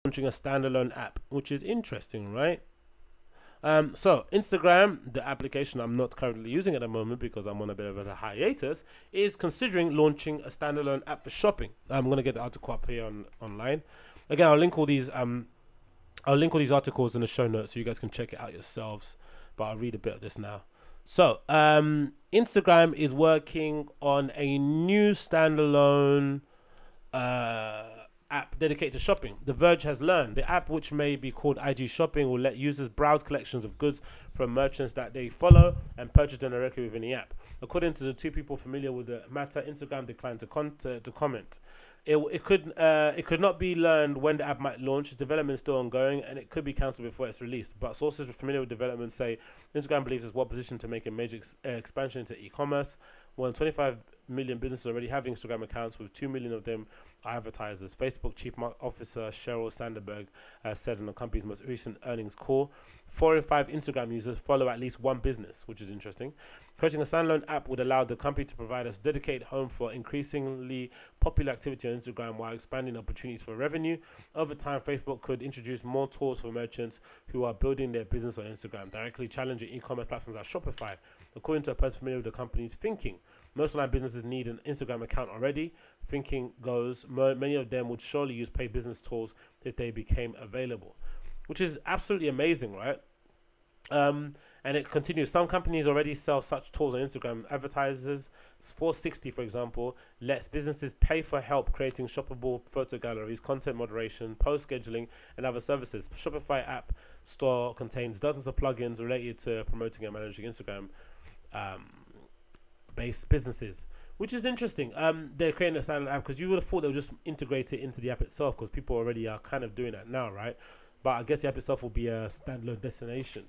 launching a standalone app, which is interesting, right? So Instagram, the application I'm not currently using at the moment because I'm on a bit of a hiatus, is considering launching a standalone app for shopping. I'm gonna get the article up here online. Again, I'll link all these articles in the show notes so you guys can check it out yourselves. But I'll read a bit of this now. So Instagram is working on a new standalone app dedicated to shopping. The Verge has learned the app, which may be called IG Shopping, will let users browse collections of goods from merchants that they follow and purchase them directly within the app. According to the two people familiar with the matter, Instagram declined to comment. It could not be learned when the app might launch. Its development is still ongoing, and it could be cancelled before it's released. But sources familiar with development say Instagram believes it's well positioned to make a major expansion into e-commerce. More than 25 million businesses already have Instagram accounts, with 2 million of them are advertisers. Facebook Chief Officer Sheryl Sandberg said in the company's most recent earnings call, 4 in 5 Instagram users follow at least one business, which is interesting. Creating a standalone app would allow the company to provide a dedicated home for increasingly popular activity on Instagram while expanding opportunities for revenue. Over time, Facebook could introduce more tools for merchants who are building their business on Instagram, directly challenging e-commerce platforms like Shopify. According to a person familiar with the company's thinking, most online businesses need an Instagram account already. Thinking goes, many of them would surely use paid business tools if they became available, which is absolutely amazing, right? And it continues. Some companies already sell such tools on Instagram. Advertisers, 460, for example, lets businesses pay for help creating shoppable photo galleries, content moderation, post scheduling, and other services. Shopify app store contains dozens of plugins related to promoting and managing Instagram based businesses, which is interesting. They're creating a standalone app because you would have thought they would just integrate it into the app itself because people already are kind of doing that now, right? But I guess the app itself will be a standalone destination.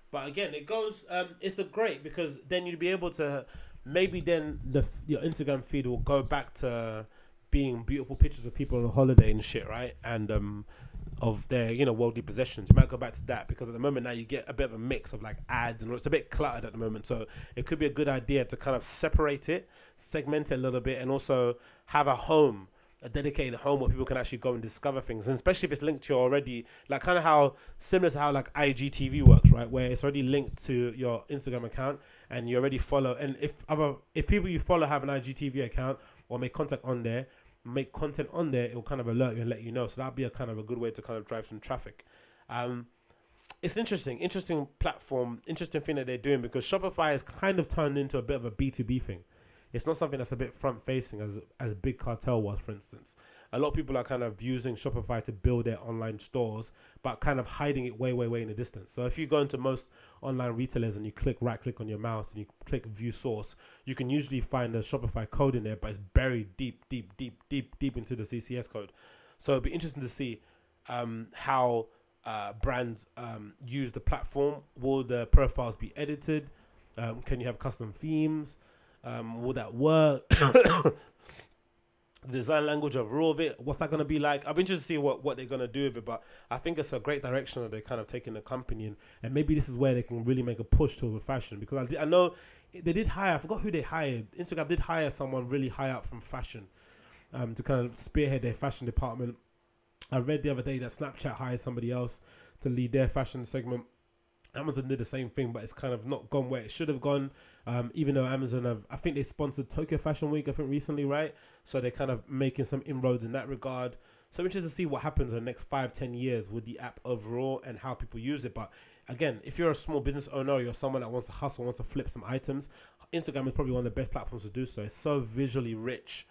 But again, it goes, it's a great because then you'd be able to, maybe then your Instagram feed will go back to being beautiful pictures of people on a holiday and shit, right? And of their, worldly possessions. You might go back to that because at the moment now you get a bit of a mix of like ads and it's a bit cluttered at the moment. So it could be a good idea to kind of separate it, segment it a little bit, and also have a dedicated home where people can actually go and discover things, and especially if it's linked to your already, like kind of how similar to how like IGTV works, right? Where it's already linked to your Instagram account and you already follow. And if people you follow have an IGTV account or make content on there, it will kind of alert you and let you know. So that'd be a kind of a good way to kind of drive some traffic. It's an interesting platform, interesting thing that they're doing because Shopify has kind of turned into a bit of a B2B thing. It's not something that's a bit front facing as Big Cartel was, for instance. A lot of people are kind of using Shopify to build their online stores, but kind of hiding it way in the distance. So if you go into most online retailers and you right click on your mouse and you click view source, you can usually find the Shopify code in there, but it's buried deep into the CCS code. So it'd be interesting to see how brands use the platform. Will the profiles be edited? Can you have custom themes? Will that work? The design language of raw of it, what's that going to be like? I'm interested to see what they're going to do with it, but I think it's a great direction that they're kind of taking the company in, and maybe this is where they can really make a push towards fashion, because I know they did hire, I forgot who they hired. Instagram did hire someone really high up from fashion to kind of spearhead their fashion department. I read the other day that Snapchat hired somebody else to lead their fashion segment. Amazon did the same thing, but it's kind of not gone where it should have gone. Even though Amazon I think they sponsored Tokyo Fashion Week, I think recently, right? So they're kind of making some inroads in that regard. So I'm interested to see what happens in the next 5-10 years with the app overall and how people use it. But again, if you're a small business owner or you're someone that wants to hustle, wants to flip some items, Instagram is probably one of the best platforms to do so. It's so visually rich.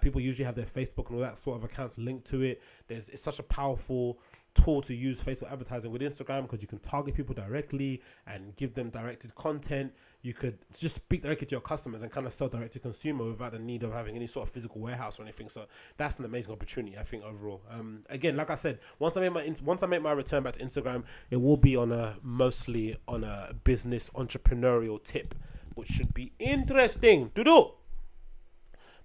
People usually have their Facebook and all that sort of accounts linked to it. It's such a powerful tool to use Facebook advertising with Instagram because you can target people directly and give them directed content. You could just speak directly to your customers and kind of sell direct to consumer without the need of having any sort of physical warehouse or anything. So that's an amazing opportunity, I think, overall. Again, like I said, once I make my return back to Instagram, it will be mostly on a business entrepreneurial tip, which should be interesting to do.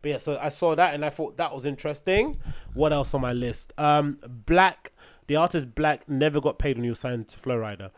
But yeah, so I saw that and I thought that was interesting. What else on my list? The artist Black never got paid when he was signed to Flow Rider.